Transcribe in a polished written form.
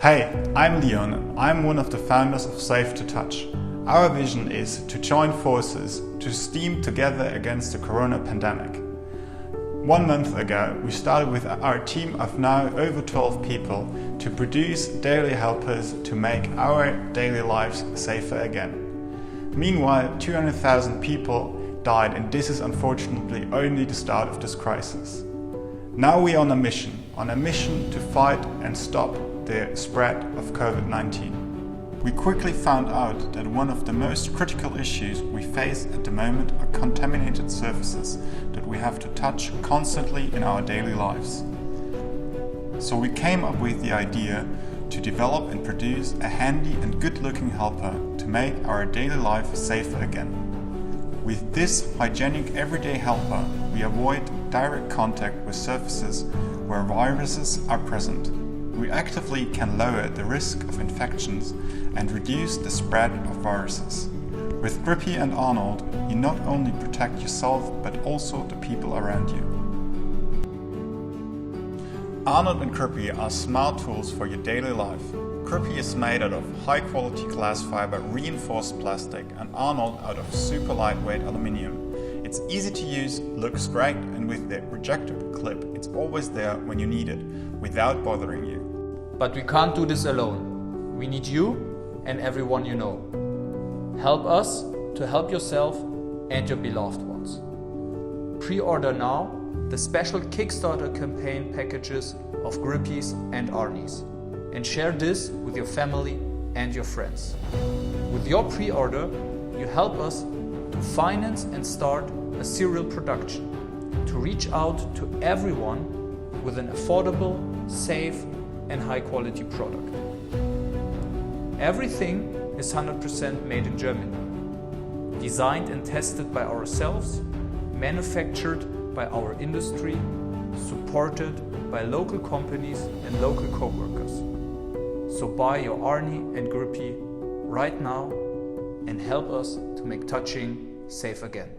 Hey, I'm Leon. I'm one of the founders of Safe to Touch. Our vision is to join forces to team together against the corona pandemic. 1 month ago, we started with our team of now over 12 people to produce daily helpers to make our daily lives safer again. Meanwhile, 200,000 people died, and this is unfortunately only the start of this crisis. Now we are on a mission to fight and stop the spread of COVID-19. We quickly found out that one of the most critical issues we face at the moment are contaminated surfaces that we have to touch constantly in our daily lives. So we came up with the idea to develop and produce a handy and good-looking helper to make our daily life safer again. With this hygienic everyday helper, we avoid direct contact with surfaces where viruses are present. We actively can lower the risk of infections and reduce the spread of viruses. With Grippy and Arnold, you not only protect yourself but also the people around you. Arnold and Grippy are smart tools for your daily life. Grippy is made out of high-quality glass fiber reinforced plastic and Arnold out of super lightweight aluminium. It's easy to use, looks great, and with the rejectable clip, it's always there when you need it, without bothering you. But we can't do this alone. We need you and everyone you know. Help us to help yourself and your beloved ones. Pre-order now the special Kickstarter campaign packages of Grippies and Arnies, and share this with your family and your friends. With your pre-order, you help us to finance and start a serial production, to reach out to everyone with an affordable, safe and high-quality product. Everything is 100% made in Germany, designed and tested by ourselves, manufactured by our industry, supported by local companies and local co-workers. So buy your Arnie and Grippy right now and help us to make touching safe again.